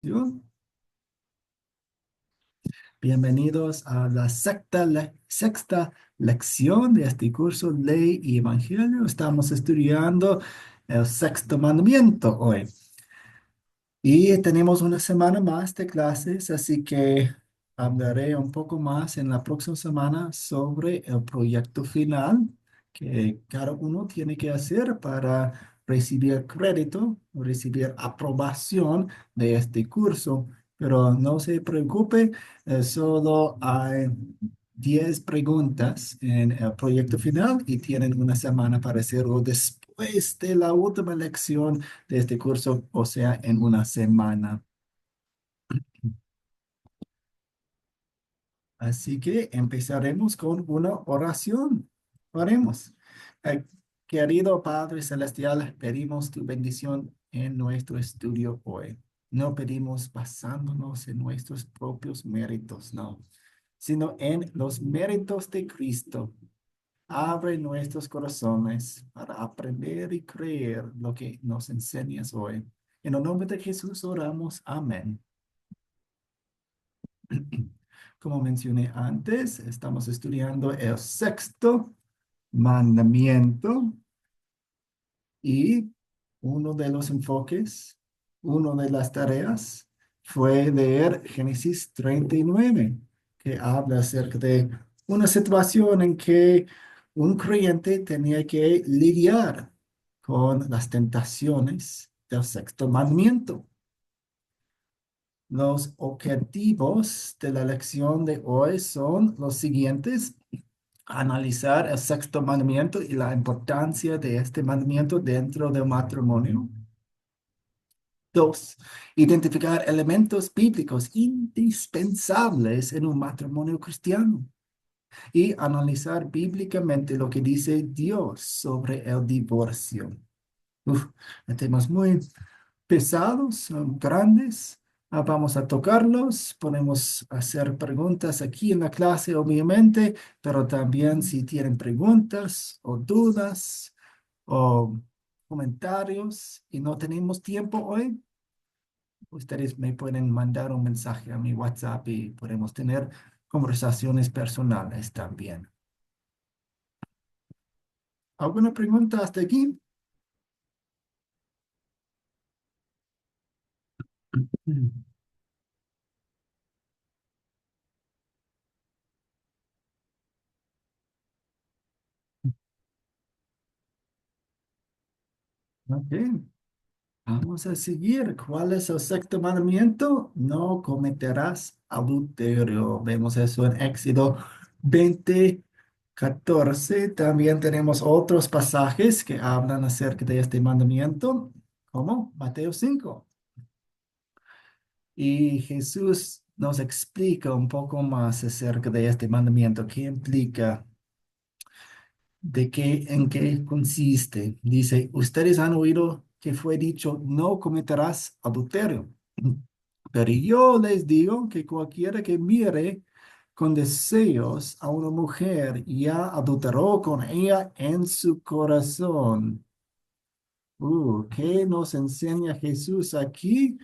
Yo, bienvenidos a la sexta lección de este curso Ley y Evangelio. Estamos estudiando el sexto mandamiento hoy. Y tenemos una semana más de clases, así que hablaré un poco más en la próxima semana sobre el proyecto final que cada uno tiene que hacer para recibir crédito o recibir aprobación de este curso. Pero no se preocupe, solo hay 10 preguntas en el proyecto final y tienen una semana para hacerlo después de la última lección de este curso, o sea, en una semana. Así que empezaremos con una oración. Oremos. Eh, Querido Padre Celestial, pedimos tu bendición en nuestro estudio hoy. No pedimos basándonos en nuestros propios méritos, no, sino en los méritos de Cristo. Abre nuestros corazones para aprender y creer lo que nos enseñas hoy. En el nombre de Jesús oramos. Amén. Como mencioné antes, estamos estudiando el sexto mandamiento y uno de los enfoques, una de las tareas fue leer Génesis 39, que habla acerca de una situación en que un creyente tenía que lidiar con las tentaciones del sexto mandamiento. Los objetivos de la lección de hoy son los siguientes: analizar el sexto mandamiento y la importancia de este mandamiento dentro del matrimonio. Dos, identificar elementos bíblicos indispensables en un matrimonio cristiano y analizar bíblicamente lo que dice Dios sobre el divorcio. Uf, temas muy pesados, son grandes. Vamos a tocarlos, podemos hacer preguntas aquí en la clase, obviamente, pero también si tienen preguntas o dudas o comentarios y no tenemos tiempo hoy, ustedes me pueden mandar un mensaje a mi WhatsApp y podemos tener conversaciones personales también. ¿Alguna pregunta hasta aquí? Ok. Vamos a seguir. ¿Cuál es el sexto mandamiento? No cometerás adulterio. Vemos eso en Éxodo 20:14. También tenemos otros pasajes que hablan acerca de este mandamiento, como Mateo 5. Y Jesús nos explica un poco más acerca de este mandamiento, qué implica, en qué consiste. Dice, ustedes han oído que fue dicho, no cometerás adulterio. Pero yo les digo que cualquiera que mire con deseos a una mujer ya adulteró con ella en su corazón. ¿Qué nos enseña Jesús aquí?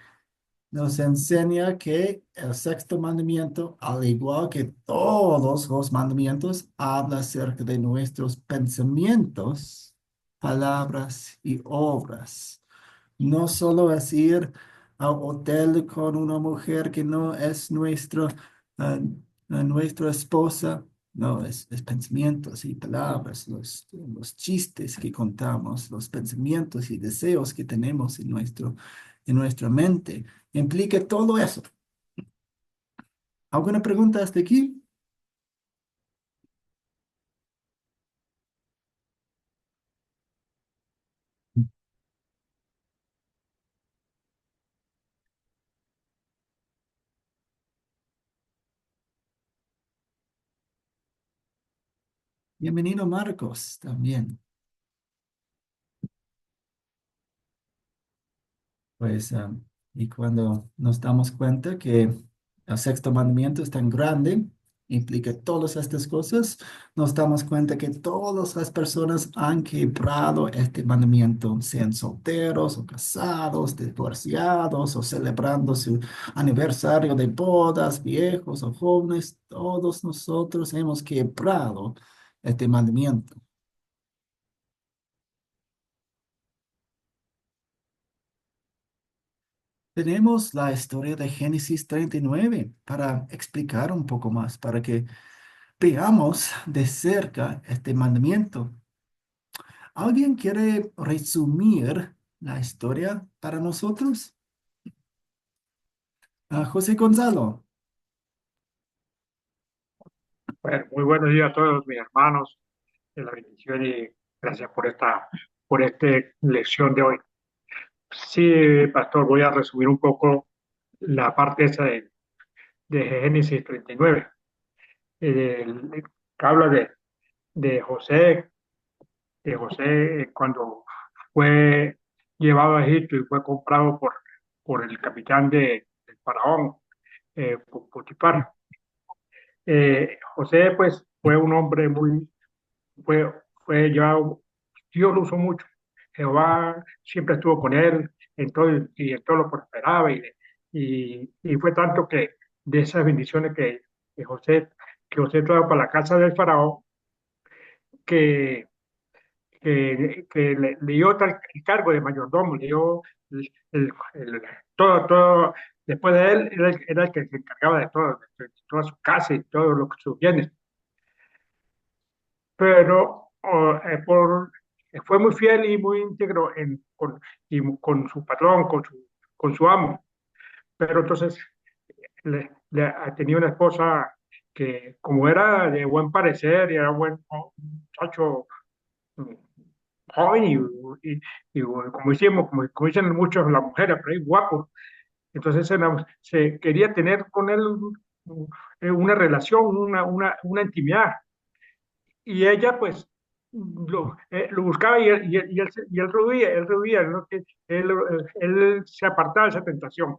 Nos enseña que el sexto mandamiento, al igual que todos los mandamientos, habla acerca de nuestros pensamientos, palabras y obras. No solo es ir al hotel con una mujer que no es ah, nuestra esposa. No, es pensamientos y palabras, los chistes que contamos, los pensamientos y deseos que tenemos en nuestra mente. Implica todo eso. ¿Alguna pregunta hasta aquí? Bienvenido, Marcos, también. Pues, y cuando nos damos cuenta que el sexto mandamiento es tan grande, implica todas estas cosas, nos damos cuenta que todas las personas han quebrado este mandamiento, sean solteros o casados, divorciados o celebrando su aniversario de bodas, viejos o jóvenes, todos nosotros hemos quebrado este mandamiento. Tenemos la historia de Génesis 39 para explicar un poco más, para que veamos de cerca este mandamiento. ¿Alguien quiere resumir la historia para nosotros? José Gonzalo. Bueno, muy buenos días a todos mis hermanos de la bendición y gracias por esta lección de hoy. Sí, pastor, voy a resumir un poco la parte esa de Génesis 39, que habla de José, cuando fue llevado a Egipto y fue comprado por el capitán del faraón, Potifar. José, pues, fue un hombre fue, fue ya, Dios lo usó mucho. Jehová siempre estuvo con él y en todo lo prosperaba y fue tanto que de esas bendiciones que José, que José trajo para la casa del faraón, que, que le dio el cargo de mayordomo, le dio el- todo, después de él era el que se encargaba de toda su casa y todo lo que sus bienes. Pero fue muy fiel y muy íntegro con su patrón, con su amo. Pero entonces tenía una esposa que, como era de buen parecer y era buen muchacho, mm, joven como decimos, como dicen muchos las mujeres, pero ahí guapo. Entonces se quería tener con él una relación, una intimidad. Y ella pues lo buscaba y él rehuía, ¿no? Que él se apartaba de esa tentación,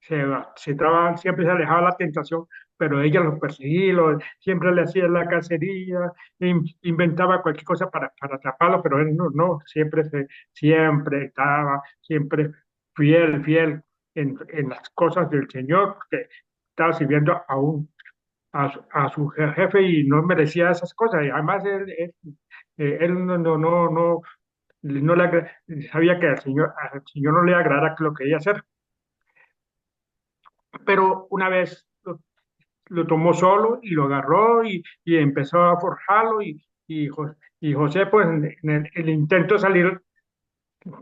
siempre se alejaba de la tentación, pero ella lo perseguía, siempre le hacía la cacería, inventaba cualquier cosa para atraparlo, pero él no, siempre estaba, siempre fiel en las cosas del Señor, que estaba sirviendo a su jefe y no merecía esas cosas. Y además él no sabía que al Señor no le agradara lo que quería hacer. Pero una vez lo tomó solo y lo agarró y empezó a forjarlo y José pues en el intento de salir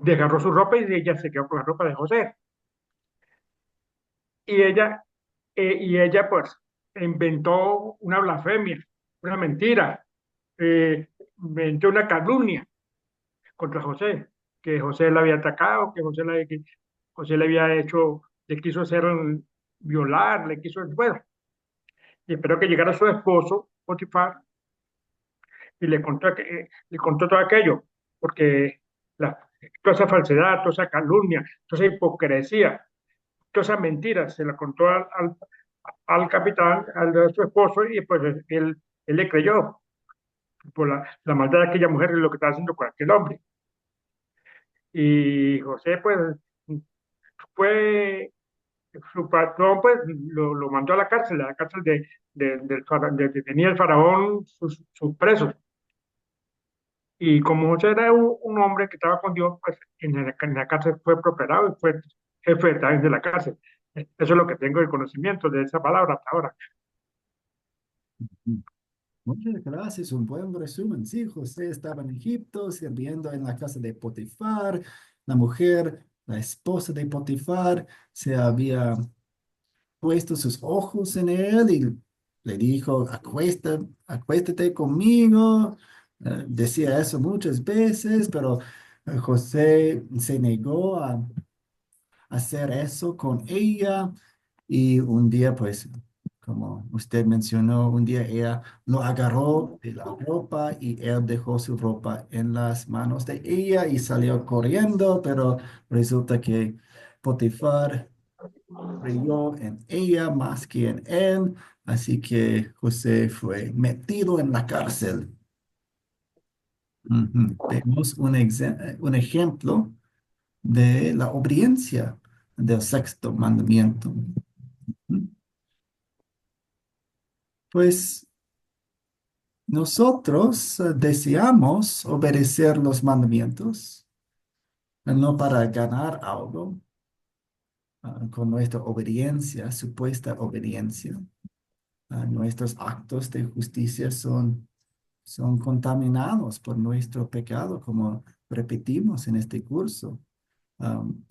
desgarró su ropa y ella se quedó con la ropa de José. Y ella pues inventó una blasfemia, una mentira, inventó una calumnia contra José, que José le había atacado, que José le había hecho, le quiso hacer violar, le quiso, bueno, y esperó que llegara su esposo, Potifar, y le contó todo aquello, porque toda esa falsedad, toda esa calumnia, toda esa hipocresía, toda esa mentira se la contó al capitán, al de su esposo, y pues él le creyó por la maldad de aquella mujer y lo que estaba haciendo con aquel hombre. Y José, pues, fue su patrón pues lo mandó a la cárcel de tenía el faraón sus presos. Y como José era un hombre que estaba con Dios, pues en la cárcel fue prosperado y fue jefe también de la cárcel. Eso es lo que tengo de conocimiento de esa palabra hasta ahora. Muchas gracias, un buen resumen. Sí, José estaba en Egipto sirviendo en la casa de Potifar. La mujer, la esposa de Potifar, se había puesto sus ojos en él y le dijo, acuéstate conmigo. Decía eso muchas veces, pero José se negó a hacer eso con ella y un día, pues, como usted mencionó, un día ella lo agarró de la ropa y él dejó su ropa en las manos de ella y salió corriendo, pero resulta que Potifar creyó en ella más que en él, Así que José fue metido en la cárcel. Ujú. Vemos un ejemplo de la obediencia del sexto mandamiento. Ujú. Pues nosotros deseamos obedecer los mandamientos, no para ganar algo, con nuestra obediencia, supuesta obediencia. Nuestros actos de justicia son contaminados por nuestro pecado, como repetimos en este curso. Um,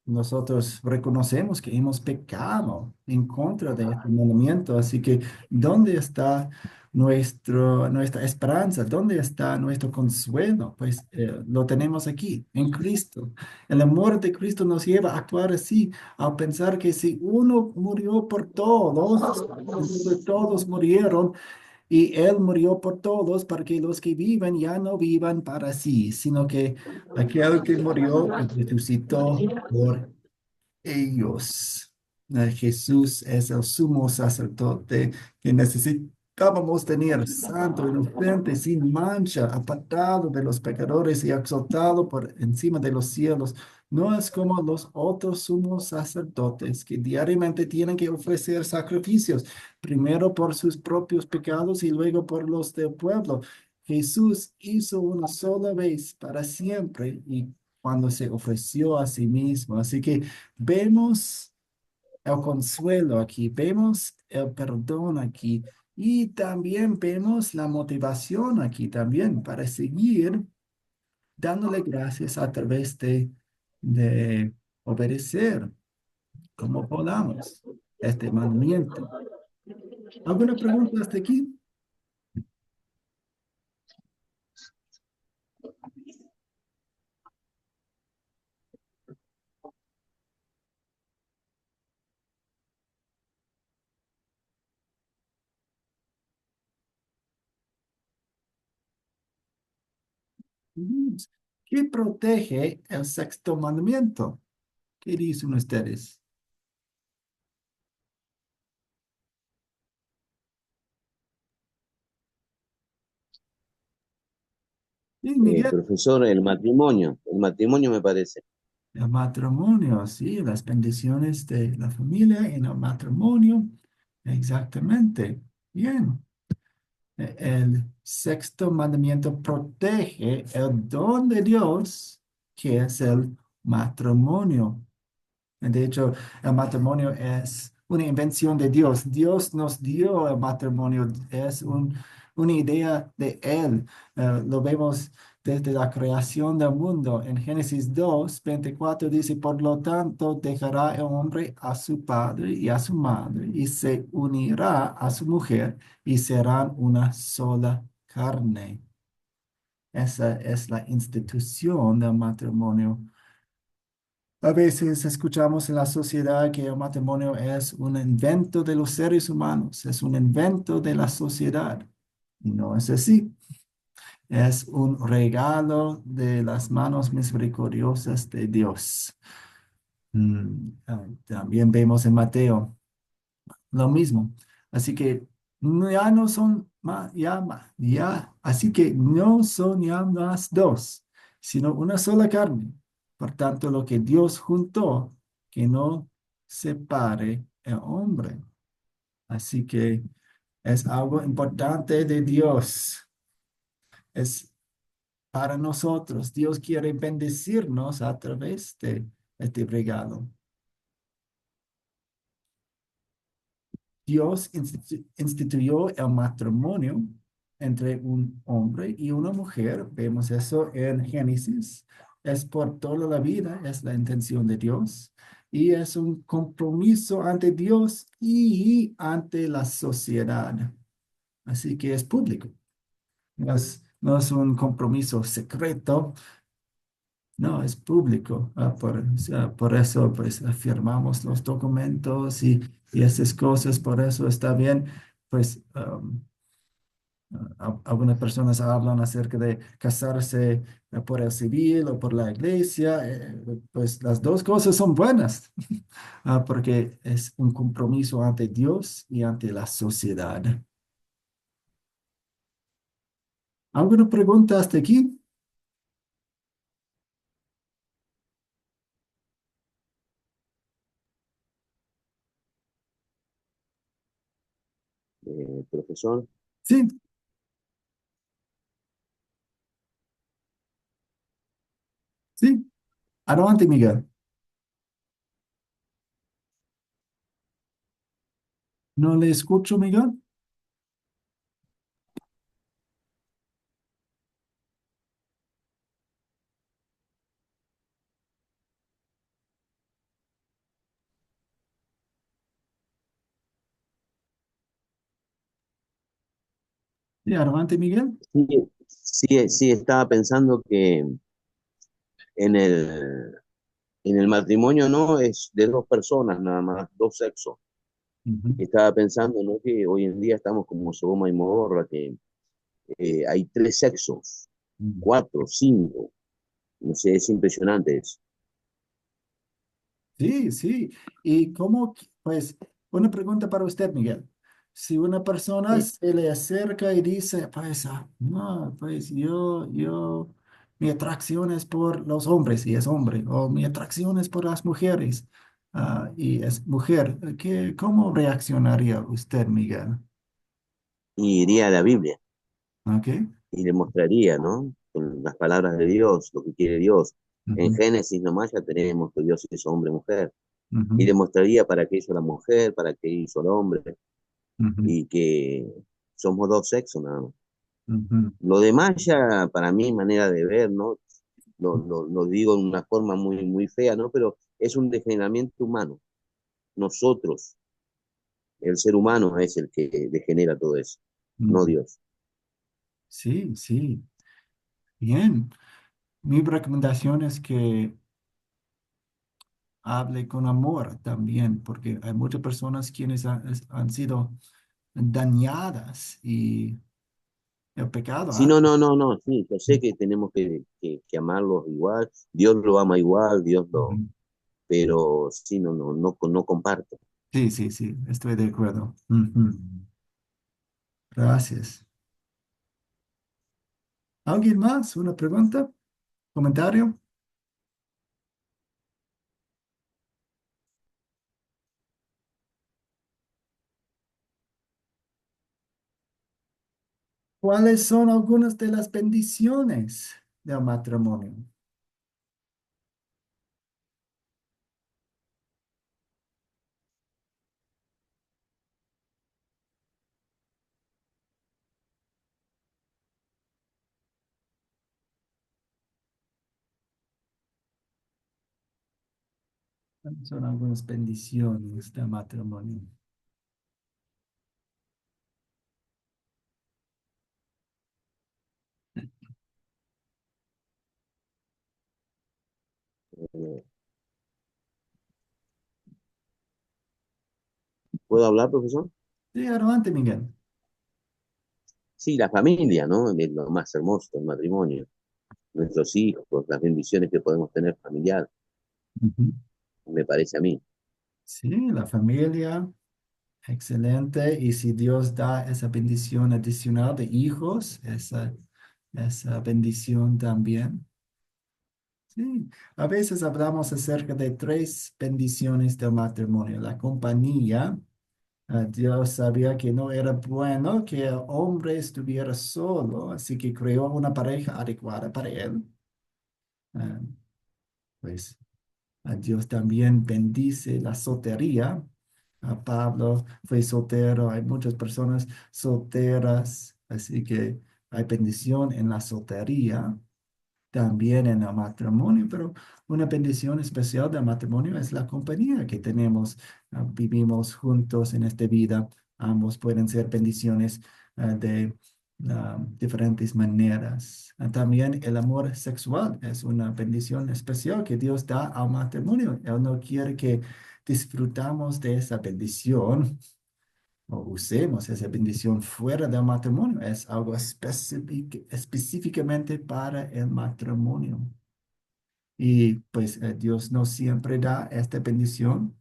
Nosotros reconocemos que hemos pecado en contra de este mandamiento, así que ¿dónde está nuestra esperanza? ¿Dónde está nuestro consuelo? Pues lo tenemos aquí, en Cristo. El amor de Cristo nos lleva a actuar así, a pensar que si uno murió por todos, entonces todos murieron y Él murió por todos para que los que viven ya no vivan para sí, sino que aquel que murió y resucitó por ellos. Jesús es el sumo sacerdote que necesitábamos tener, santo, inocente, sin mancha, apartado de los pecadores y exaltado por encima de los cielos. No es como los otros sumos sacerdotes que diariamente tienen que ofrecer sacrificios, primero por sus propios pecados y luego por los del pueblo. Jesús hizo una sola vez para siempre y cuando se ofreció a sí mismo. Así que vemos el consuelo aquí, vemos el perdón aquí y también vemos la motivación aquí también para seguir dándole gracias a través de obedecer como podamos este mandamiento. ¿Alguna pregunta hasta aquí? Mm, ¿Qué protege el sexto mandamiento? ¿Qué dicen ustedes? Sí, Miguel. Profesor, el matrimonio me parece. El matrimonio, sí, las bendiciones de la familia en el matrimonio. Exactamente. Bien. El sexto mandamiento protege el don de Dios, que es el matrimonio. De hecho, el matrimonio es una invención de Dios. Dios nos dio el matrimonio, es una idea de Él. Lo vemos desde la creación del mundo. En Génesis 2:24 dice, por lo tanto, dejará el hombre a su padre y a su madre y se unirá a su mujer y serán una sola carne. Esa es la institución del matrimonio. A veces escuchamos en la sociedad que el matrimonio es un invento de los seres humanos, es un invento de la sociedad. Y no es así. Es un regalo de las manos misericordiosas de Dios. También vemos en Mateo lo mismo. Así que ya no son más, así que no son ya más dos, sino una sola carne. Por tanto, lo que Dios juntó, que no separe el hombre. Así que es algo importante de Dios. Es para nosotros. Dios quiere bendecirnos a través de este regalo. Dios instituyó el matrimonio entre un hombre y una mujer. Vemos eso en Génesis. Es por toda la vida, es la intención de Dios. Y es un compromiso ante Dios y ante la sociedad. Así que es público. No es un compromiso secreto, no, es público. O sea, por eso pues firmamos los documentos y esas cosas, por eso está bien, pues Algunas personas hablan acerca de casarse por el civil o por la iglesia. Pues las dos cosas son buenas, porque es un compromiso ante Dios y ante la sociedad. ¿Alguna pregunta hasta aquí? Profesor, Sí, sí. Adelante, Miguel. ¿No le escucho, Miguel? Sí, adelante, Miguel. sí, sí, estaba pensando que en en el matrimonio no es de dos personas nada más, dos sexos. Ujú, Estaba pensando, ¿no? Que hoy en día estamos como Sodoma y Gomorra, que hay tres sexos, ujú. cuatro, cinco, no sé, es impresionante eso. Sí, sí. Y cómo, pues, una pregunta para usted, Miguel. Si una persona Sí. se le acerca y dice, pues, no, pues mi atracción es por los hombres y es hombre, o mi atracción es por las mujeres y es mujer, ¿cómo reaccionaría usted, Miguel? Y iría a la Biblia ¿Ok? y le mostraría, ¿no? Con las palabras de Dios, lo que quiere Dios. En Ujú, Génesis nomás ya tenemos que Dios hizo hombre y mujer. Y ujú, demostraría para qué hizo la mujer, para qué hizo el hombre, ujú, y que somos dos sexos nada más. ujú, Lo demás ya, para mí, manera de ver, ¿no? Lo digo de una forma muy fea, ¿no? Pero es un degeneramiento humano. Nosotros, el ser humano, es el que degenera todo eso, no ujú. Dios. Sí, sí. Bien. Mi recomendación es que hable con amor también, porque hay muchas personas quienes han sido dañadas y el pecado. Sí, no, sí, yo sé que tenemos que amarlos igual, Dios lo ama igual, Dios lo, Ujú. pero sí, no comparto. Sí, sí, sí, estoy de acuerdo. Ujú. Gracias. ¿Alguien más? ¿Una pregunta? ¿Comentario? ¿Cuáles son algunas de las bendiciones del matrimonio? ¿Cuáles son algunas bendiciones del matrimonio? Eh, ¿Puedo hablar, profesor? Sí, adelante, Miguel. Sí, la familia, ¿no? Es lo más hermoso del matrimonio. Nuestros hijos, las bendiciones que podemos tener familiar, Ujú. me parece a mí. Sí, la familia. Excelente. Y si Dios da esa bendición adicional de hijos, esa bendición también. Sí, a veces hablamos acerca de tres bendiciones del matrimonio. La compañía, Dios sabía que no era bueno que el hombre estuviera solo, así que creó una pareja adecuada para él. Ah, pues Dios también bendice la soltería. Pablo fue soltero, hay muchas personas solteras, así que hay bendición en la soltería, también en el matrimonio, pero una bendición especial del matrimonio es la compañía que tenemos. Vivimos juntos en esta vida, ambos pueden ser bendiciones de diferentes maneras. También el amor sexual es una bendición especial que Dios da al matrimonio. Él no quiere que disfrutamos de esa bendición o usemos esa bendición fuera del matrimonio. Es algo específicamente para el matrimonio. Y pues Dios no siempre da esta bendición,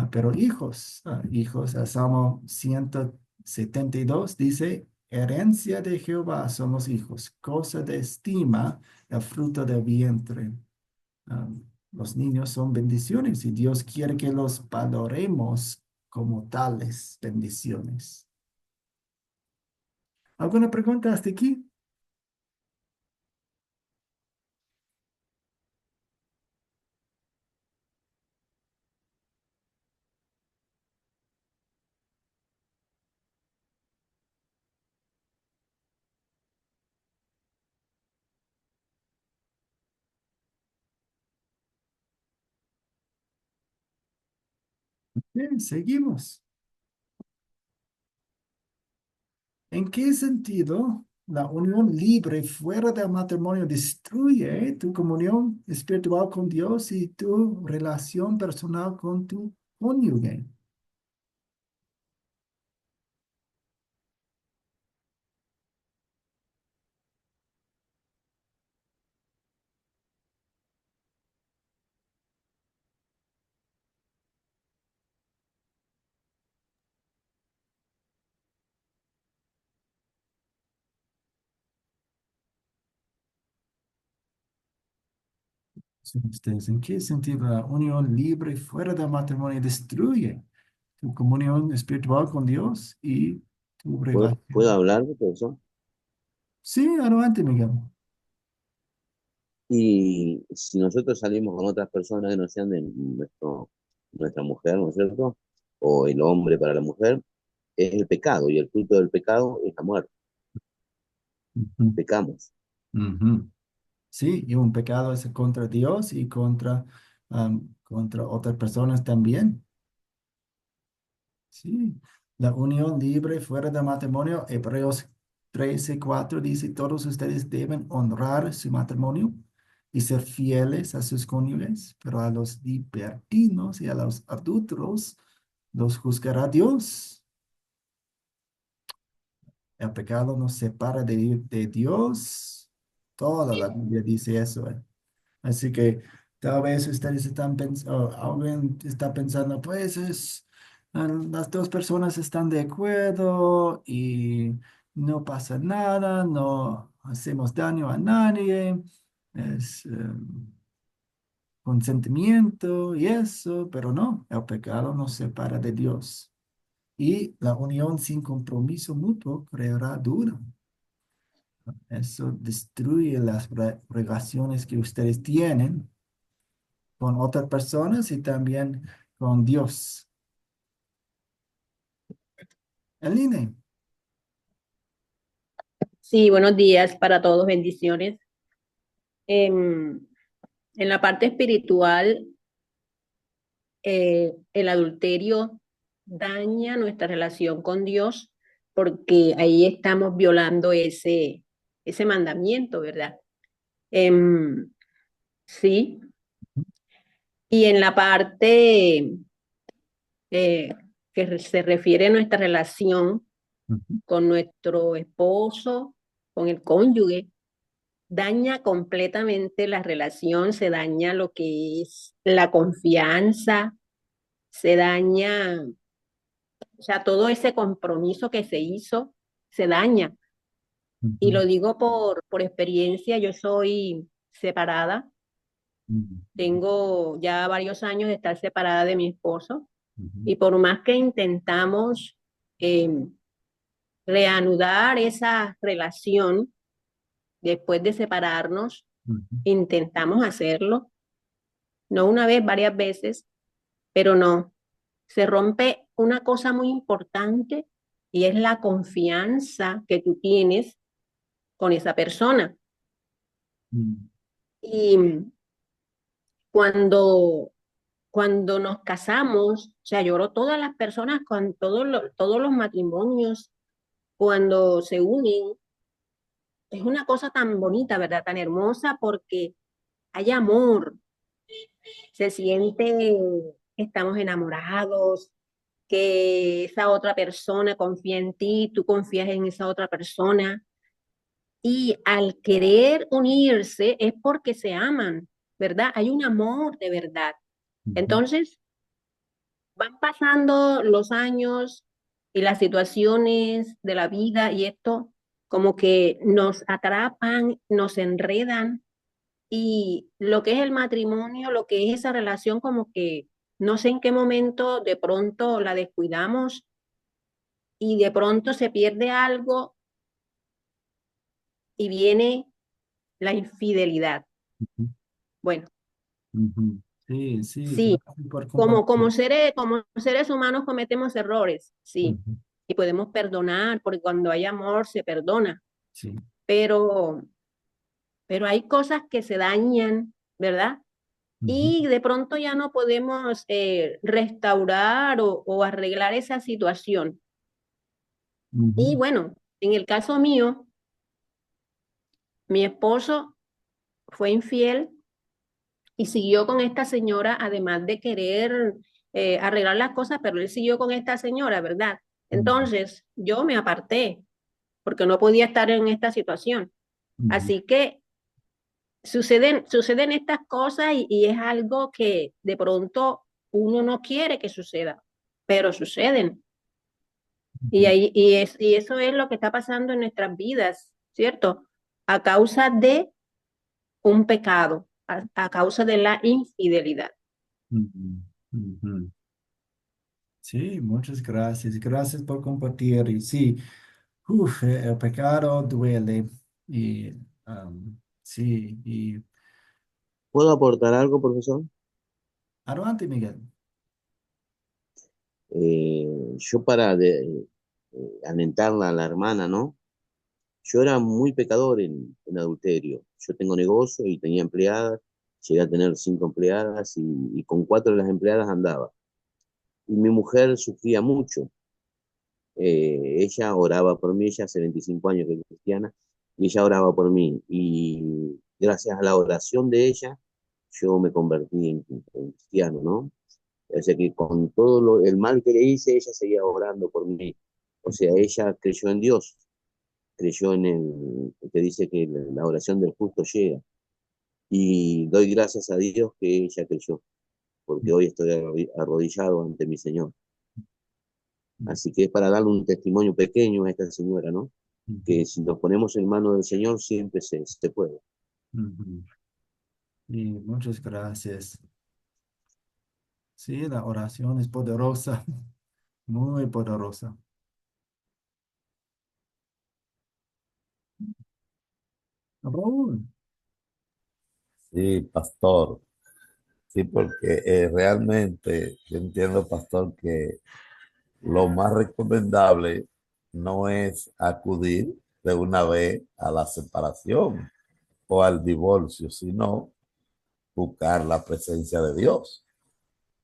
pero hijos, el Salmo 172 dice, herencia de Jehová son los hijos, cosa de estima, el fruto del vientre. Ah, los niños son bendiciones y Dios quiere que los valoremos como tales bendiciones. ¿Alguna pregunta hasta aquí? Bien, seguimos. ¿En qué sentido la unión libre fuera del matrimonio destruye tu comunión espiritual con Dios y tu relación personal con tu cónyuge? Sí, ustedes, ¿en qué sentido la unión libre fuera del matrimonio destruye tu comunión espiritual con Dios y tu ¿Puedo relación? hablar de eso? Sí, adelante, Miguel. Y si nosotros salimos con otras personas que no sean de nuestra mujer, ¿no es cierto? O el hombre para la mujer, es el pecado, y el fruto del pecado es la muerte. Ujú, Pecamos. ujú. Sí, y un pecado es contra Dios y contra otras personas también. Sí, la unión libre fuera del matrimonio, Hebreos 13:4 dice, todos ustedes deben honrar su matrimonio y ser fieles a sus cónyuges, pero a los libertinos y a los adúlteros los juzgará Dios. El pecado nos separa de Dios. Toda la Biblia dice eso. Así que tal vez ustedes están pensando, alguien está pensando, pues las dos personas están de acuerdo y no pasa nada, no hacemos daño a nadie, es consentimiento y eso, pero no, el pecado nos separa de Dios. Y la unión sin compromiso mutuo creará duda. Eso destruye las relaciones que ustedes tienen con otras personas y también con Dios. Aline, Sí, buenos días para todos, bendiciones. En, en la parte espiritual, el adulterio daña nuestra relación con Dios porque ahí estamos violando ese mandamiento, ¿verdad? Em, sí, y en la parte eh, que se refiere a nuestra relación ujú, con nuestro esposo, con el cónyuge, daña completamente la relación, se daña lo que es la confianza, se daña, o sea, todo ese compromiso que se hizo, se daña. Y ujú, lo digo por experiencia, yo soy separada, ujú, tengo ya varios años de estar separada de mi esposo ujú, y por más que intentamos eh, reanudar esa relación después de separarnos, ujú, intentamos hacerlo, no una vez, varias veces, pero no, se rompe una cosa muy importante y es la confianza que tú tienes con esa persona. ujú, Y cuando, cuando nos casamos, o sea, lloro todas las personas, con todos los matrimonios, cuando se unen, es una cosa tan bonita, ¿verdad? Tan hermosa porque hay amor, se siente, estamos enamorados, que esa otra persona confía en ti, tú confías en esa otra persona. Y al querer unirse es porque se aman, ¿verdad? Hay un amor de verdad. Ujú, Entonces, van pasando los años y las situaciones de la vida y esto como que nos atrapan, nos enredan y lo que es el matrimonio, lo que es esa relación como que no sé en qué momento de pronto la descuidamos y de pronto se pierde algo y viene la infidelidad. ujú, Bueno, ujú. Sí, sí, sí, gracias por como, compartir. como seres humanos cometemos errores, sí, Ujú, y podemos perdonar, porque cuando hay amor se perdona, sí. pero, pero hay cosas que se dañan, ¿verdad? Ujú, Y de pronto ya no podemos restaurar o arreglar esa situación. Y ujú, bueno, en el caso mío, mi esposo fue infiel y siguió con esta señora, además de querer arreglar las cosas, pero él siguió con esta señora, ¿verdad? ujú, Entonces yo me aparté porque no podía estar en esta situación. ujú, Así que suceden estas cosas y es algo que de pronto uno no quiere que suceda, pero suceden. Y, ujú, ahí, y eso es lo que está pasando en nuestras vidas, ¿cierto? A causa de un pecado, a causa de la infidelidad. ujú, ujú. Sí, muchas gracias. Gracias por compartir. Y sí, uf, el pecado duele. Y sí, y ¿Puedo aportar algo, profesor? adelante, Miguel. Yo para alentarla a la hermana, ¿no? Yo era muy pecador en adulterio. Yo tengo negocio y tenía empleadas, llegué a tener 5 empleadas y con 4 de las empleadas andaba. Y mi mujer sufría mucho. Ella oraba por mí, ella hace 25 años que es cristiana, y ella oraba por mí. Y gracias a la oración de ella, yo me convertí en cristiano, ¿no? O sea que con todo el mal que le hice, ella seguía orando por mí. O sea, ella creyó en Dios, creyó en el que dice que la oración del justo llega. Y doy gracias a Dios que ella creyó, porque hoy estoy arrodillado ante mi Señor. Así que es para darle un testimonio pequeño a esta señora, ¿no? Ujú, Que si nos ponemos en manos del Señor, siempre se puede. ujú. Y muchas gracias. Sí, la oración es poderosa, muy poderosa. Raúl. Sí, pastor. Sí, porque realmente yo entiendo, pastor, que lo más recomendable no es acudir de una vez a la separación o al divorcio, sino buscar la presencia de Dios.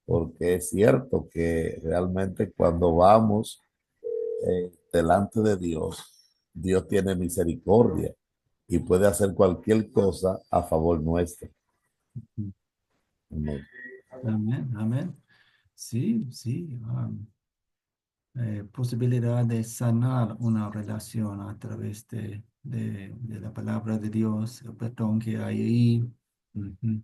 Porque es cierto que realmente cuando vamos delante de Dios, Dios tiene misericordia y puede hacer cualquier cosa a favor nuestro. Amén. Amén, amén. Sí, sí. Posibilidad de sanar una relación a través de la palabra de Dios, el perdón que hay ahí. Ujú.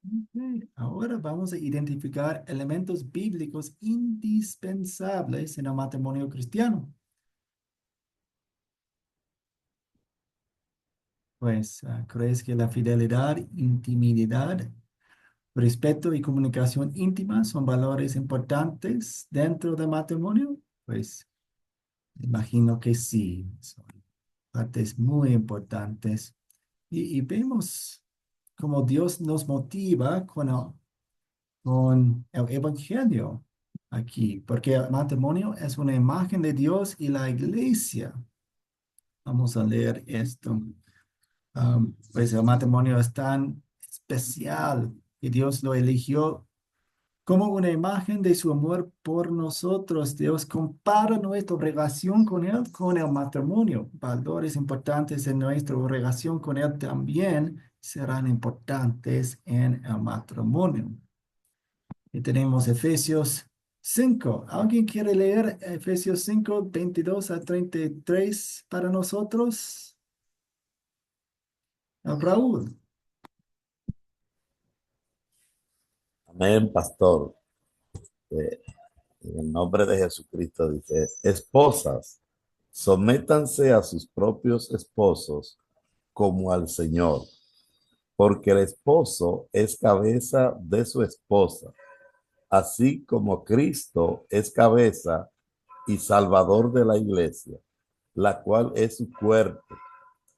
Ok, ahora vamos a identificar elementos bíblicos indispensables en el matrimonio cristiano. Pues, ¿crees que la fidelidad, intimidad, respeto y comunicación íntima son valores importantes dentro del matrimonio? Pues, imagino que sí, son partes muy importantes. Y vemos cómo Dios nos motiva con el Evangelio aquí, porque el matrimonio es una imagen de Dios y la iglesia. Vamos a leer esto. Pues el matrimonio es tan especial que Dios lo eligió como una imagen de su amor por nosotros. Dios compara nuestra relación con Él con el matrimonio. Valores importantes en nuestra relación con Él también serán importantes en el matrimonio. Y tenemos Efesios 5. ¿Alguien quiere leer Efesios 5, 22 a 33 para nosotros? Raúl. Amén, pastor. Eh, en el nombre de Jesucristo dice, esposas, sométanse a sus propios esposos como al Señor, porque el esposo es cabeza de su esposa, así como Cristo es cabeza y salvador de la iglesia, la cual es su cuerpo.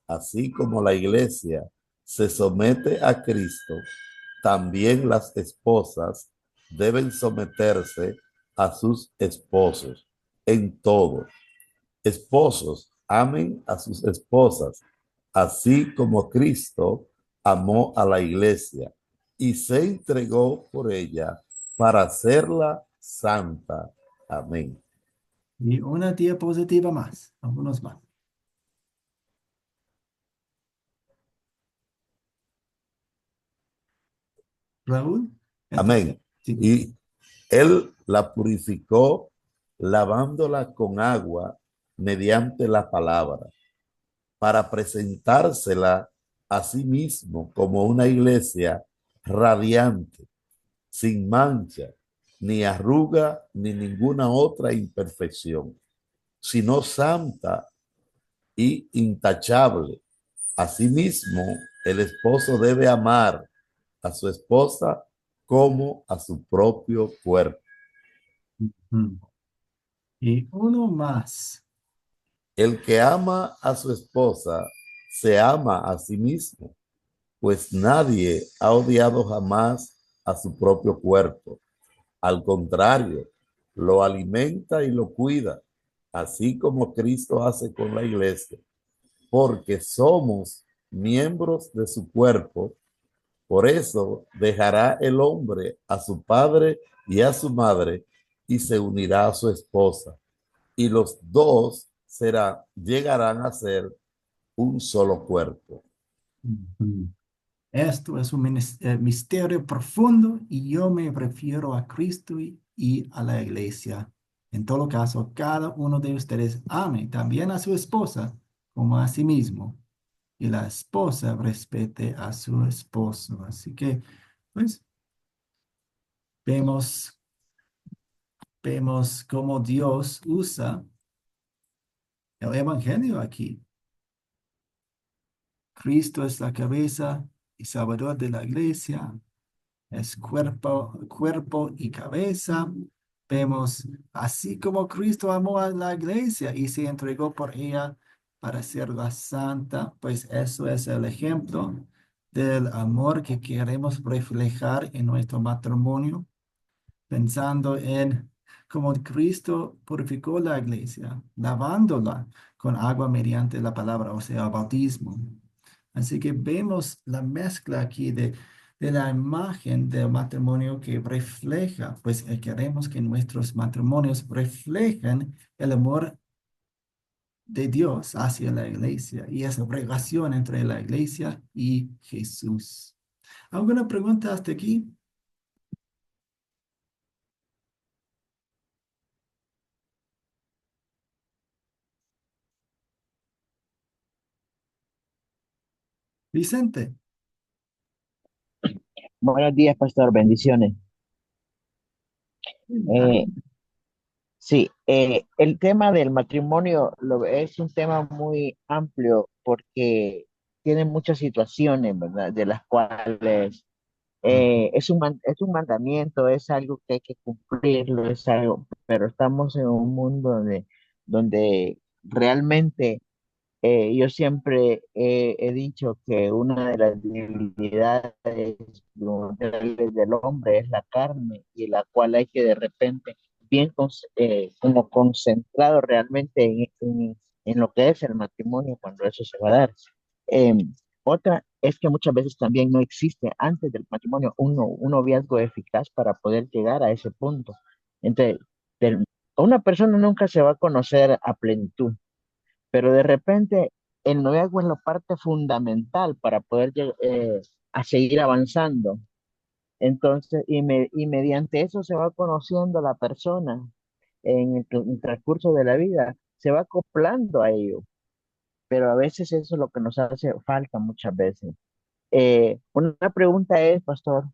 Así como la iglesia se somete a Cristo, también las esposas deben someterse a sus esposos en todo. Esposos, amen a sus esposas, así como Cristo amó a la iglesia y se entregó por ella para hacerla santa. Amén. Y una diapositiva más, algunos más. Raúl, Amén. sí. Y él la purificó lavándola con agua mediante la palabra, para presentársela a sí mismo como una iglesia radiante, sin mancha, ni arruga, ni ninguna otra imperfección, sino santa y intachable. Asimismo, el esposo debe amar a su esposa como a su propio cuerpo. Mm. Y uno más. El que ama a su esposa se ama a sí mismo, pues nadie ha odiado jamás a su propio cuerpo. Al contrario, lo alimenta y lo cuida, así como Cristo hace con la iglesia, porque somos miembros de su cuerpo. Por eso dejará el hombre a su padre y a su madre y se unirá a su esposa. Y los dos llegarán a ser un solo cuerpo. Ujú. Esto es un misterio profundo y yo me refiero a Cristo y a la iglesia. En todo caso, cada uno de ustedes ame también a su esposa como a sí mismo y la esposa respete a su esposo. Así que, pues, vemos, vemos cómo Dios usa el evangelio aquí. Cristo es la cabeza y salvador de la iglesia. Es cuerpo, cuerpo y cabeza. Vemos, así como Cristo amó a la iglesia y se entregó por ella para hacerla santa, pues eso es el ejemplo del amor que queremos reflejar en nuestro matrimonio, pensando en cómo Cristo purificó la iglesia, lavándola con agua mediante la palabra, o sea, bautismo. Así que vemos la mezcla aquí de la imagen del matrimonio que refleja, pues queremos que nuestros matrimonios reflejen el amor de Dios hacia la iglesia y esa relación entre la iglesia y Jesús. ¿Alguna pregunta hasta aquí? Vicente. Buenos días, pastor. Bendiciones. Eh, sí, el tema del matrimonio es un tema muy amplio porque tiene muchas situaciones, ¿verdad? De las cuales es un mandamiento, es algo que hay que cumplirlo, es algo, pero estamos en un mundo donde realmente yo siempre he dicho que una de las debilidades naturales del hombre es la carne y la cual hay que de repente como concentrado realmente en lo que es el matrimonio cuando eso se va a dar. Eh, Otra es que muchas veces también no existe antes del matrimonio un noviazgo eficaz para poder llegar a ese punto. Entonces, del- una persona nunca se va a conocer a plenitud, pero de repente el noviazgo es la parte fundamental para poder a seguir avanzando. Entonces, y mediante eso se va conociendo la persona en el transcurso de la vida, se va acoplando a ello, pero a veces eso es lo que nos hace falta muchas veces. Una pregunta es, pastor,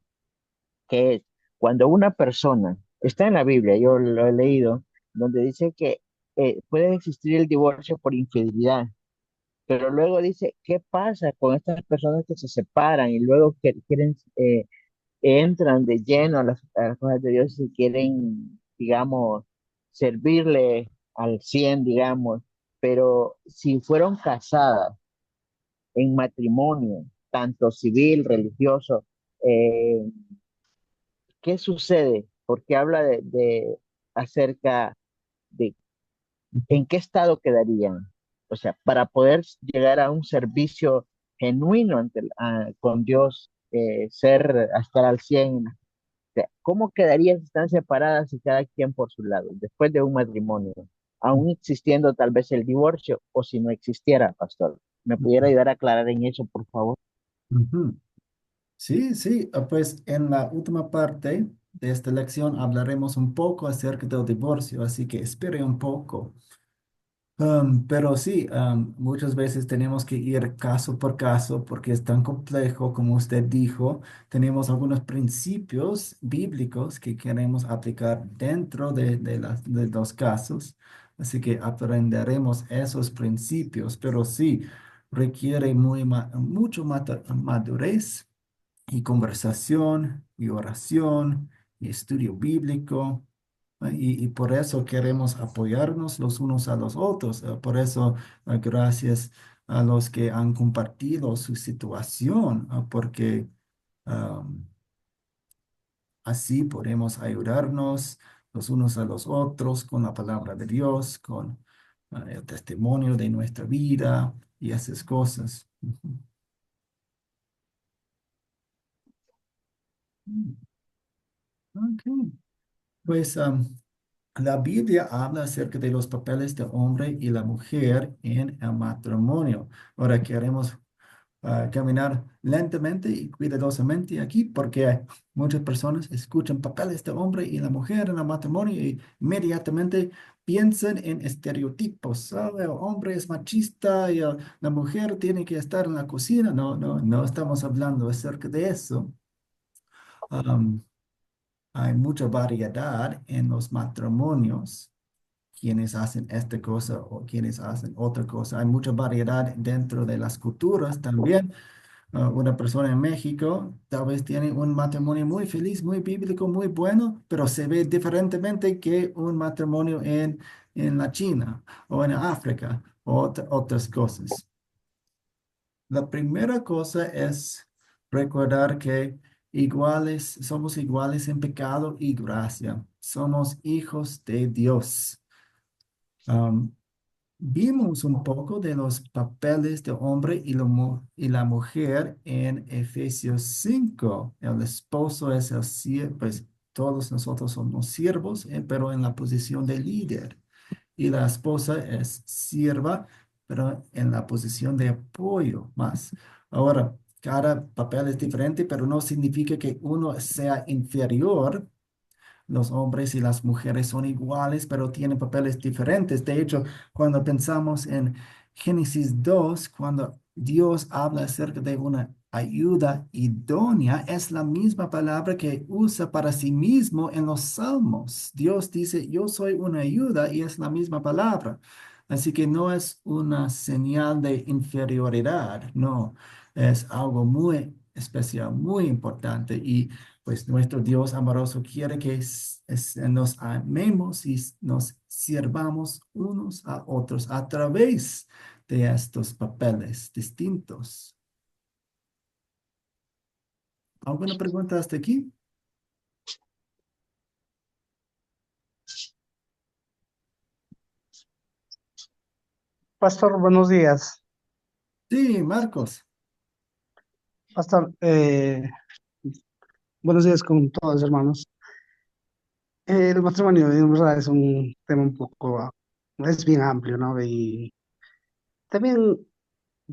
que es, cuando una persona, está en la Biblia, yo lo he leído, donde dice que puede existir el divorcio por infidelidad, pero luego dice, ¿qué pasa con estas personas que se separan y luego que quieren, entran de lleno a las cosas de Dios y quieren, digamos, servirle al 100 digamos, pero si fueron casadas en matrimonio, tanto civil, religioso, eh, ¿qué sucede? Porque habla acerca de en qué estado quedarían. O sea, para poder llegar a un servicio genuino con Dios, estar al 100 sea, ¿cómo quedarían si están separadas y cada quien por su lado, después de un matrimonio, aún existiendo tal vez el divorcio o si no existiera, pastor? ¿Me pudiera ayudar a aclarar en eso, por favor? Ujú. Sí, sí, pues en la última parte de esta lección hablaremos un poco acerca del divorcio, así que espere un poco. Pero sí, muchas veces tenemos que ir caso por caso porque es tan complejo, como usted dijo. Tenemos algunos principios bíblicos que queremos aplicar dentro de los casos, así que aprenderemos esos principios, pero sí, requiere mucho madurez y conversación y oración y estudio bíblico. Y por eso queremos apoyarnos los unos a los otros. Por eso, gracias a los que han compartido su situación, porque am, así podemos ayudarnos los unos a los otros con la palabra de Dios, con el testimonio de nuestra vida y esas cosas. Ujú. Ok. Pues la Biblia habla acerca de los papeles del hombre y la mujer en el matrimonio. Ahora queremos caminar lentamente y cuidadosamente aquí porque muchas personas escuchan papeles del hombre y la mujer en el matrimonio y inmediatamente piensan en estereotipos. El hombre es machista y la mujer tiene que estar en la cocina. No, no, no estamos hablando acerca de eso. Hay mucha variedad en los matrimonios, quienes hacen esta cosa o quienes hacen otra cosa. Hay mucha variedad dentro de las culturas también. Una persona en México tal vez tiene un matrimonio muy feliz, muy bíblico, muy bueno, pero se ve diferentemente que un matrimonio en la China o en África o otras cosas. La primera cosa es recordar que somos iguales en pecado y gracia. Somos hijos de Dios. Am, Vimos un poco de los papeles de hombre y la mujer en Efesios 5. El esposo es el siervo, pues todos nosotros somos siervos, pero en la posición de líder y la esposa es sierva, pero en la posición de apoyo más. Ahora, cada papel es diferente, pero no significa que uno sea inferior. Los hombres y las mujeres son iguales, pero tienen papeles diferentes. De hecho, cuando pensamos en Génesis 2, cuando Dios habla acerca de una ayuda idónea, es la misma palabra que usa para sí mismo en los Salmos. Dios dice, yo soy una ayuda y es la misma palabra. Así que no es una señal de inferioridad, no, es algo muy especial, muy importante. Y pues nuestro Dios amoroso quiere que nos amemos y nos sirvamos unos a otros a través de estos papeles distintos. ¿Alguna pregunta hasta aquí? Pastor, buenos días. Sí, Marcos. Pastor, buenos días con todos, hermanos. El matrimonio en verdad es un tema un poco, es bien amplio, ¿no? Y también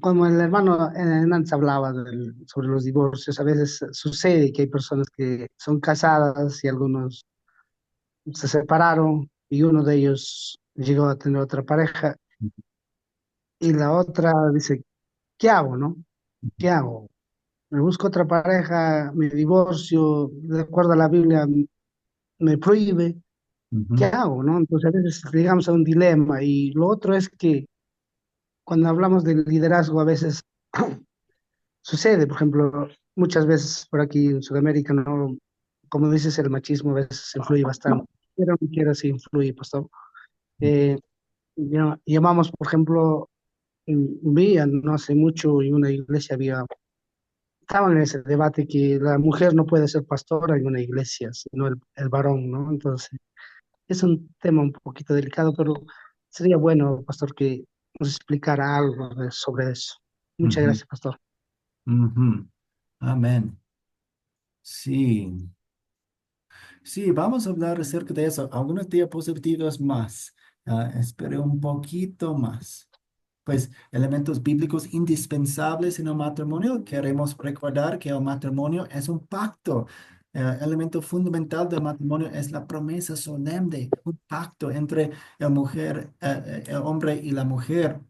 como el hermano Hernández hablaba sobre los divorcios, a veces sucede que hay personas que son casadas y algunos se separaron y uno de ellos llegó a tener otra pareja y la otra dice, ¿qué hago, no? ¿Qué hago? Me busco otra pareja, me divorcio, de acuerdo a la Biblia me prohíbe, ¿qué Ujú, hago, no? Entonces a veces llegamos a un dilema y lo otro es que cuando hablamos del liderazgo a veces sucede, por ejemplo, muchas veces por aquí en Sudamérica, ¿no? Como dices, el machismo a veces influye bastante, pero no quiero si influye, pastor. Eh, llamamos, por ejemplo, vi no hace mucho en una iglesia estaban en ese debate que la mujer no puede ser pastora en una iglesia, sino el varón, ¿no? Entonces, es un tema un poquito delicado, pero sería bueno, pastor, que nos explicara algo sobre eso. Muchas ujú, gracias, pastor. ujú. Amén. Sí. Sí, vamos a hablar acerca de eso. Algunas diapositivas más. Espere un poquito más. Pues elementos bíblicos indispensables en el matrimonio. Queremos recordar que el matrimonio es un pacto. Elemento fundamental del matrimonio es la promesa solemne, un pacto entre el hombre y la mujer.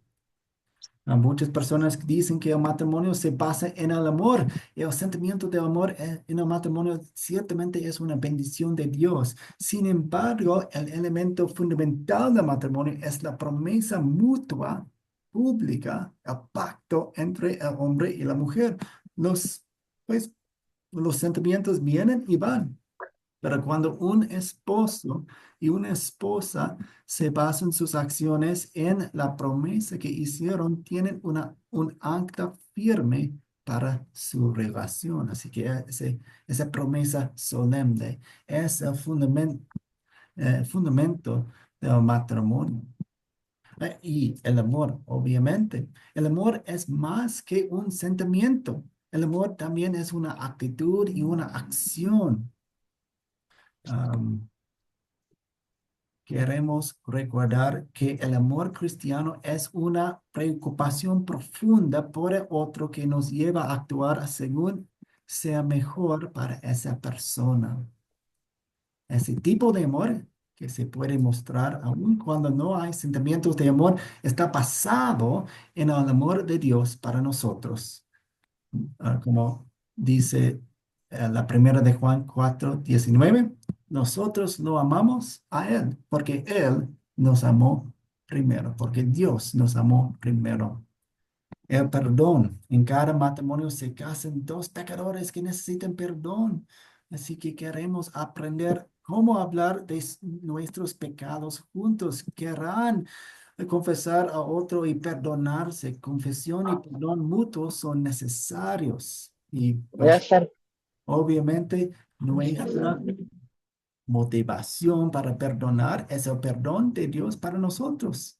Muchas personas dicen que el matrimonio se basa en el amor. Y el sentimiento de amor en el matrimonio ciertamente es una bendición de Dios. Sin embargo, el elemento fundamental del matrimonio es la promesa mutua, pública, el pacto entre el hombre y la mujer. Los, pues, los sentimientos vienen y van. Pero cuando un esposo y una esposa se basan sus acciones en la promesa que hicieron, tienen un acta firme para su relación. Así que esa promesa solemne es el fundamento del matrimonio. Y el amor, obviamente. El amor es más que un sentimiento. El amor también es una actitud y una acción. Queremos recordar que el amor cristiano es una preocupación profunda por el otro que nos lleva a actuar según sea mejor para esa persona. Ese tipo de amor que se puede mostrar aun cuando no hay sentimientos de amor está basado en el amor de Dios para nosotros. Como dice la primera de Juan 4:19, nosotros lo amamos a Él, porque Él nos amó primero, porque Dios nos amó primero. El perdón. En cada matrimonio se casan dos pecadores que necesitan perdón. Así que queremos aprender cómo hablar de nuestros pecados juntos. Querrán confesar a otro y perdonarse. Confesión y perdón mutuos son necesarios. Y Voy a pues estar, obviamente nuestra motivación para perdonar es el perdón de Dios para nosotros.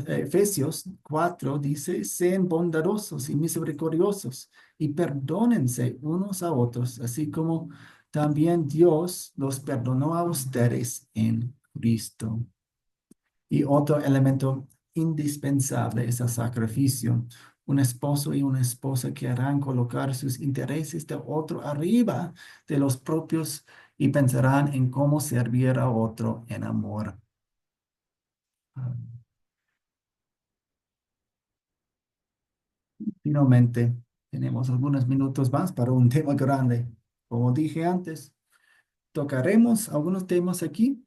Efesios 4 dice, sean bondadosos y misericordiosos y perdónense unos a otros, así como también Dios los perdonó a ustedes en Cristo. Y otro elemento indispensable es el sacrificio. Un esposo y una esposa querrán colocar sus intereses de otro arriba de los propios y pensarán en cómo servir a otro en amor. Ah, Finalmente, tenemos algunos minutos más para un tema grande. Como dije antes, tocaremos algunos temas aquí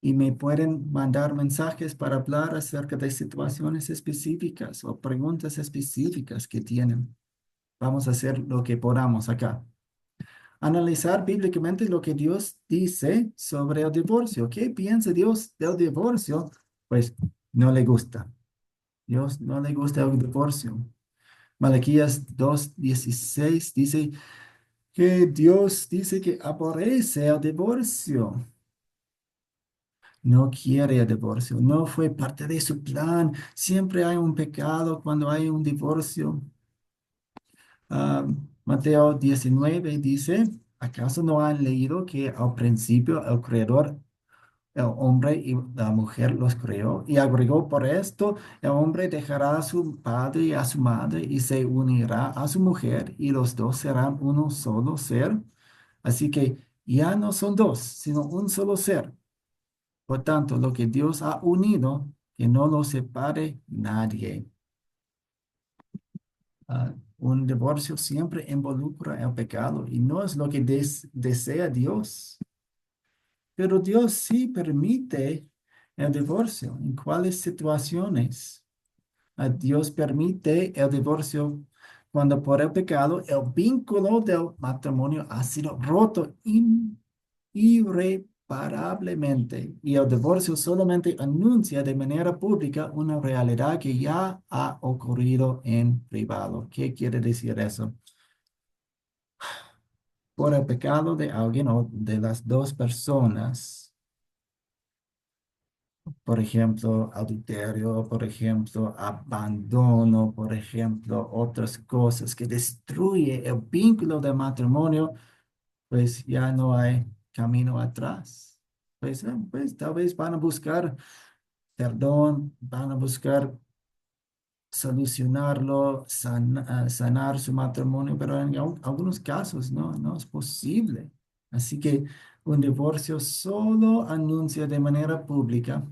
y me pueden mandar mensajes para hablar acerca de situaciones específicas o preguntas específicas que tienen. Vamos a hacer lo que podamos acá. Analizar bíblicamente lo que Dios dice sobre el divorcio. ¿Qué piensa Dios del divorcio? Pues no le gusta. Dios no le gusta el divorcio. Malaquías 2:16 dice que Dios dice que aborrece el divorcio. No quiere el divorcio. No fue parte de su plan. Siempre hay un pecado cuando hay un divorcio. Mateo 19 dice, ¿acaso no han leído que al principio el hombre y la mujer los creó y agregó por esto, el hombre dejará a su padre y a su madre y se unirá a su mujer y los dos serán uno solo ser. Así que ya no son dos, sino un solo ser. Por tanto, lo que Dios ha unido, que no lo separe nadie. Un divorcio siempre involucra el pecado y no es lo que desea Dios. Pero Dios sí permite el divorcio. ¿En cuáles situaciones? Dios permite el divorcio cuando por el pecado el vínculo del matrimonio ha sido roto irreparablemente y el divorcio solamente anuncia de manera pública una realidad que ya ha ocurrido en privado. ¿Qué quiere decir eso? Por el pecado de alguien o de las dos personas, por ejemplo, adulterio, por ejemplo, abandono, por ejemplo, otras cosas que destruye el vínculo del matrimonio, pues ya no hay camino atrás. Pues tal vez van a buscar perdón, van a buscar solucionarlo, sanar su matrimonio, pero en algunos casos no es posible. Así que un divorcio solo anuncia de manera pública,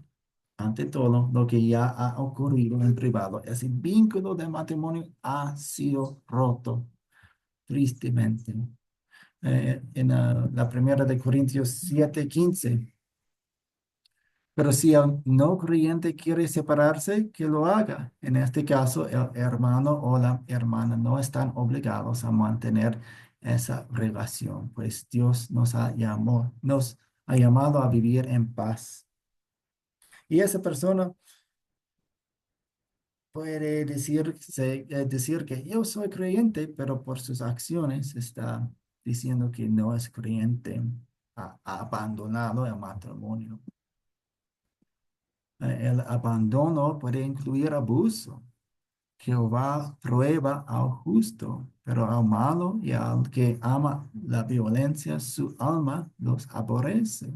ante todo, lo que ya ha ocurrido en privado. Ese vínculo de matrimonio ha sido roto, tristemente. En la primera de Corintios 7:15. Pero si el no creyente quiere separarse, que lo haga. En este caso, el hermano o la hermana no están obligados a mantener esa relación, pues Dios nos ha llamado a vivir en paz. Y esa persona puede decir que yo soy creyente, pero por sus acciones está diciendo que no es creyente, ha abandonado el matrimonio. El abandono puede incluir abuso. Jehová prueba al justo, pero al malo y al que ama la violencia, su alma los aborrece.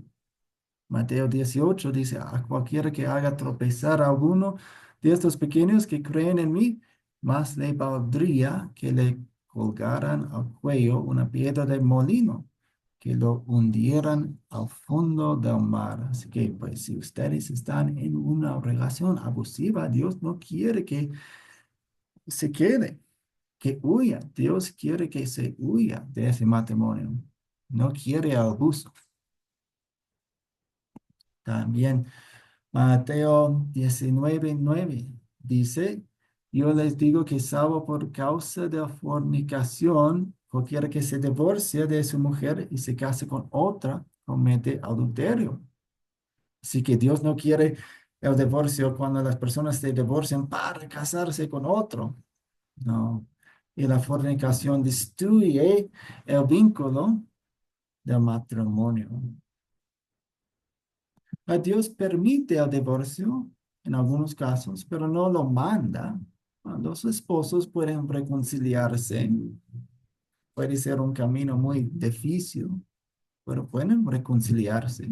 Mateo 18 dice, a cualquiera que haga tropezar a alguno de estos pequeños que creen en mí, más le valdría que le colgaran al cuello una piedra de molino, que lo hundieran al fondo del mar. Así que, pues, si ustedes están en una relación abusiva, Dios no quiere que se quede, que huya. Dios quiere que se huya de ese matrimonio. No quiere abuso. También Mateo 19:9 dice, yo les digo que salvo por causa de fornicación, cualquiera que se divorcie de su mujer y se case con otra, comete adulterio. Así que Dios no quiere el divorcio cuando las personas se divorcian para casarse con otro. No. Y la fornicación destruye el vínculo del matrimonio. Dios permite el divorcio en algunos casos, pero no lo manda. Los esposos pueden reconciliarse. Puede ser un camino muy difícil, pero pueden reconciliarse.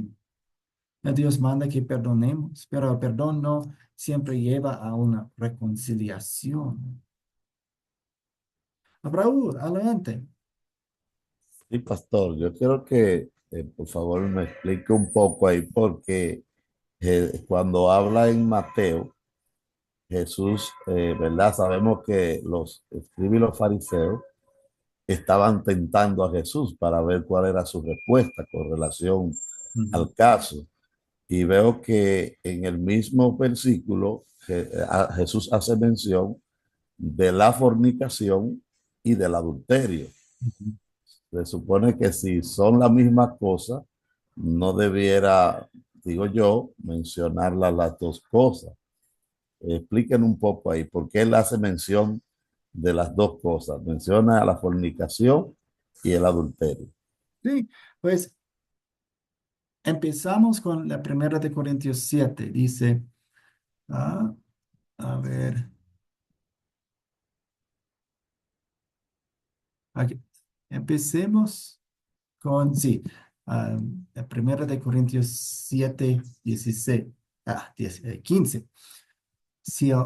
Dios manda que perdonemos, pero el perdón no siempre lleva a una reconciliación. Abraham, adelante. Sí, pastor, yo quiero que por favor me explique un poco ahí porque cuando habla en Mateo, Jesús, ¿verdad? Sabemos que los escribas y los fariseos estaban tentando a Jesús para ver cuál era su respuesta con relación Ujú. al caso. Y veo que en el mismo versículo Jesús hace mención de la fornicación y del adulterio. Ujú. Se supone que si son la misma cosa, no debiera, digo yo, mencionarlas las dos cosas. Expliquen un poco ahí, por qué él hace mención de las dos cosas. Menciona la fornicación y el adulterio. Sí, pues empezamos con la primera de Corintios 7. Dice, ah, a ver, aquí. Empecemos con, sí. La primera de Corintios 7, 16, 15. Si el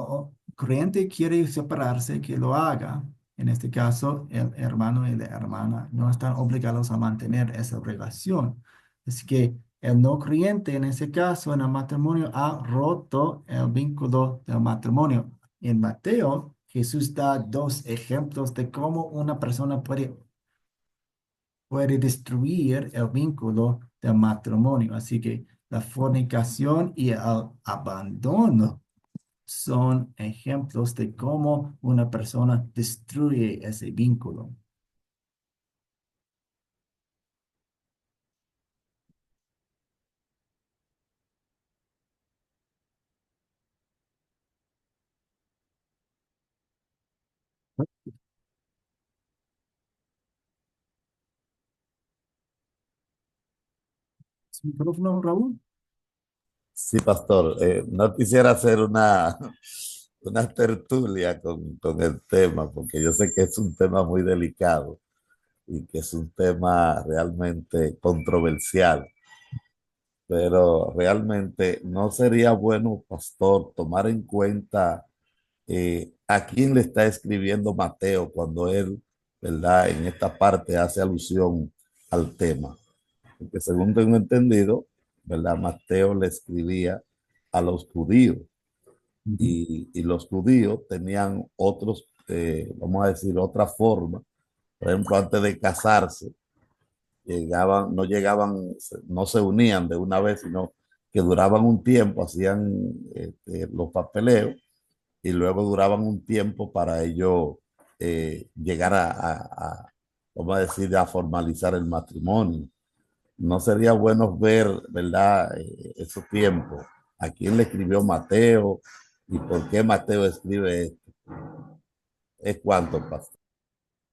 creyente quiere separarse, que lo haga. En este caso, el hermano y la hermana no están obligados a mantener esa relación. Así que el no creyente, en ese caso, en el matrimonio, ha roto el vínculo del matrimonio. En Mateo, Jesús da dos ejemplos de cómo una persona puede destruir el vínculo del matrimonio. Así que la fornicación y el abandono son ejemplos de cómo una persona destruye ese vínculo. ¿Su micrófono, Raúl? Sí, pastor. No quisiera hacer una tertulia con el tema, porque yo sé que es un tema muy delicado y que es un tema realmente controversial, pero realmente no sería bueno, pastor, tomar en cuenta a quién le está escribiendo Mateo cuando él, ¿verdad? En esta parte hace alusión al tema. Porque según tengo entendido, ¿verdad? Mateo le escribía a los judíos Ujú. y los judíos tenían otros, vamos a decir, otra forma. Por ejemplo, antes de casarse, no llegaban, no se unían de una vez, sino que duraban un tiempo, hacían los papeleos y luego duraban un tiempo para ello llegar vamos a decir, a formalizar el matrimonio. No sería bueno ver, ¿verdad? Esos tiempos. ¿A quién le escribió Mateo? ¿Y por qué Mateo escribe esto? ¿Es cuánto, pastor?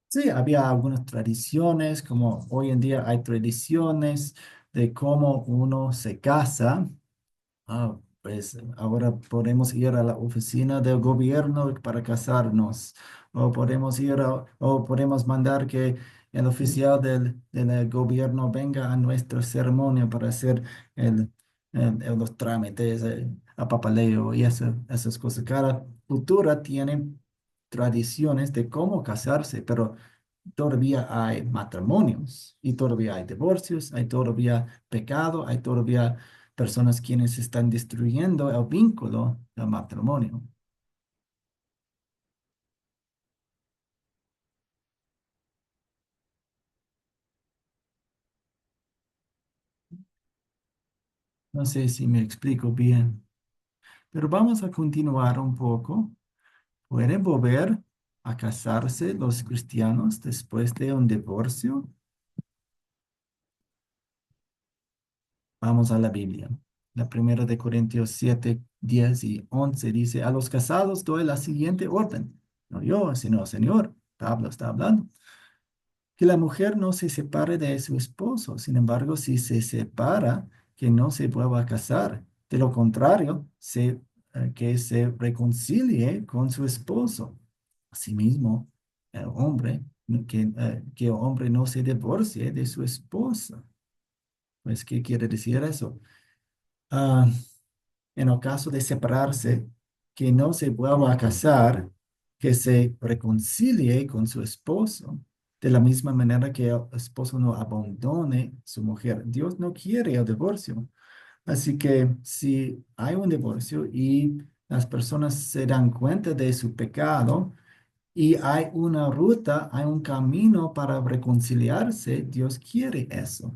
Sí, había algunas tradiciones, como hoy en día hay tradiciones de cómo uno se casa. Pues ahora podemos ir a la oficina del gobierno para casarnos, o podemos mandar que el oficial del gobierno venga a nuestra ceremonia para hacer el, los trámites, a papeleo y esas cosas. Cada cultura tiene tradiciones de cómo casarse, pero todavía hay matrimonios y todavía hay divorcios, hay todavía pecado, hay todavía personas quienes están destruyendo el vínculo del matrimonio. No sé si me explico bien, pero vamos a continuar un poco. ¿Pueden volver a casarse los cristianos después de un divorcio? Vamos a la Biblia. La primera de Corintios 7, 10 y 11 dice, a los casados doy la siguiente orden. No yo, sino Señor. Pablo está hablando. Que la mujer no se separe de su esposo. Sin embargo, si se separa, que no se vuelva a casar. De lo contrario, que se reconcilie con su esposo. Asimismo, el hombre, que el hombre no se divorcie de su esposa. Pues, ¿qué quiere decir eso? Ah, en el caso de separarse, que no se vuelva a casar, que se reconcilie con su esposo, de la misma manera que el esposo no abandone a su mujer. Dios no quiere el divorcio. Así que si hay un divorcio y las personas se dan cuenta de su pecado y hay una ruta, hay un camino para reconciliarse, Dios quiere eso.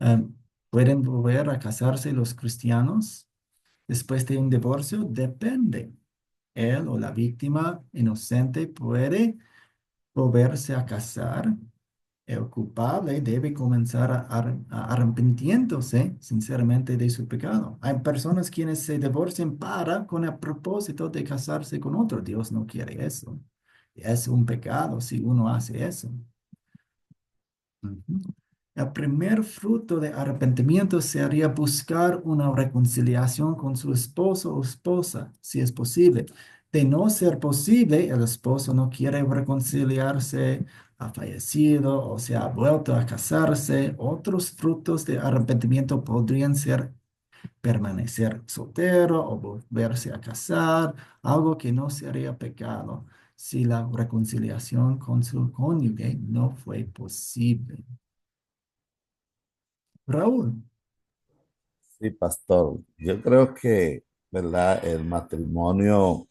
Ah, ¿Pueden volver a casarse los cristianos después de un divorcio? Depende. Él o la víctima inocente puede volverse a casar. El culpable debe comenzar a arrepintiéndose sinceramente de su pecado. Hay personas quienes se divorcian con el propósito de casarse con otro. Dios no quiere eso. Es un pecado si uno hace eso. Ujú. El primer fruto de arrepentimiento sería buscar una reconciliación con su esposo o esposa, si es posible. De no ser posible, el esposo no quiere reconciliarse, ha fallecido o se ha vuelto a casarse. Otros frutos de arrepentimiento podrían ser permanecer soltero o volverse a casar, algo que no sería pecado si la reconciliación con su cónyuge no fue posible. Raúl. Sí, pastor. Yo creo que, ¿verdad? El matrimonio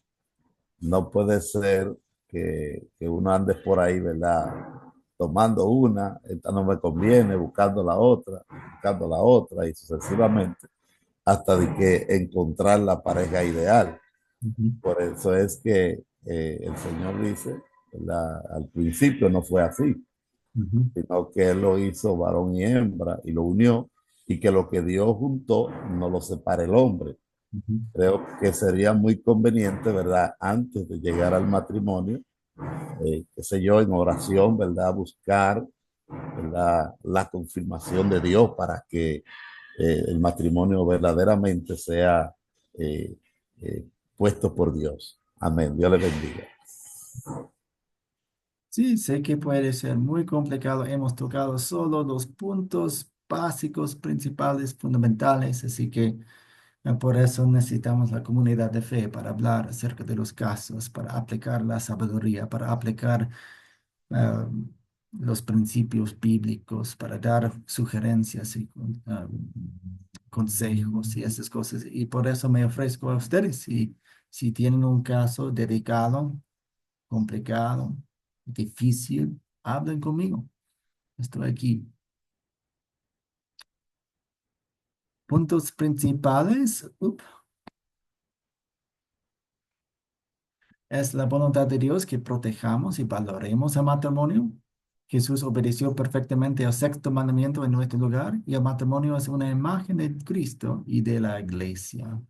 no puede ser que uno ande por ahí, ¿verdad? Tomando una, esta no me conviene, buscando la otra y sucesivamente, hasta de que encontrar la pareja ideal. Ujú, Por eso es que el Señor dice, ¿verdad? Al principio no fue así, ujú, sino que Él lo hizo varón y hembra y lo unió, y que lo que Dios juntó no lo separe el hombre. ujú. Creo que sería muy conveniente, ¿verdad? Antes de llegar al matrimonio, qué sé yo, en oración, ¿verdad? Buscar, ¿verdad? La confirmación de Dios para que el matrimonio verdaderamente sea eh, eh, puesto por Dios. Amén. Dios le bendiga. Sí, sé que puede ser muy complicado. Hemos tocado solo los puntos básicos, principales, fundamentales, así que por eso necesitamos la comunidad de fe para hablar acerca de los casos, para aplicar la sabiduría, para aplicar ah, los principios bíblicos, para dar sugerencias y consejos y esas cosas. Y por eso me ofrezco a ustedes. Si tienen un caso dedicado, complicado, difícil, hablen conmigo. Estoy aquí. Puntos principales. Es la voluntad de Dios que protejamos y valoremos el matrimonio. Jesús obedeció perfectamente al sexto mandamiento en nuestro lugar y el matrimonio es una imagen de Cristo y de la iglesia.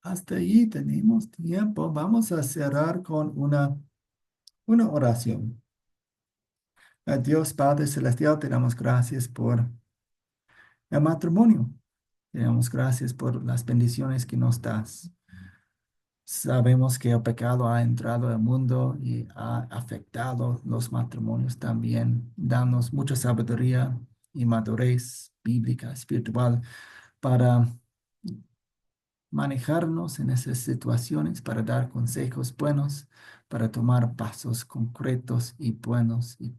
Hasta ahí tenemos tiempo. Vamos a cerrar con una oración. A Dios Padre Celestial, te damos gracias por el matrimonio. Te damos gracias por las bendiciones que nos das. Sabemos que el pecado ha entrado al mundo y ha afectado los matrimonios también. Danos mucha sabiduría y madurez bíblica, espiritual, para manejarnos en esas situaciones, para dar consejos buenos, para tomar pasos concretos y buenos y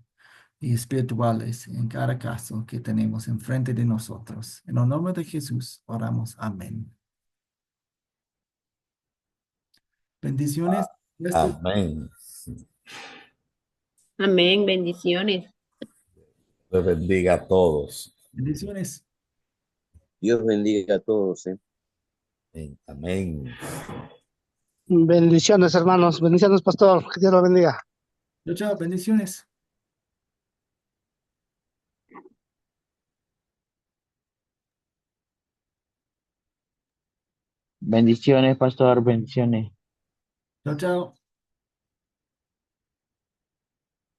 espirituales en cada caso que tenemos enfrente de nosotros. En el nombre de Jesús, oramos. Amén. Bendiciones. Amén. Amén, bendiciones. Les bendiga a todos. Bendiciones. Dios bendiga a todos, ¿eh? Amén. Bendiciones, hermanos. Bendiciones, pastor. Que Dios lo bendiga. Chao, chao. Bendiciones. Bendiciones, pastor, bendiciones. Chao, chao.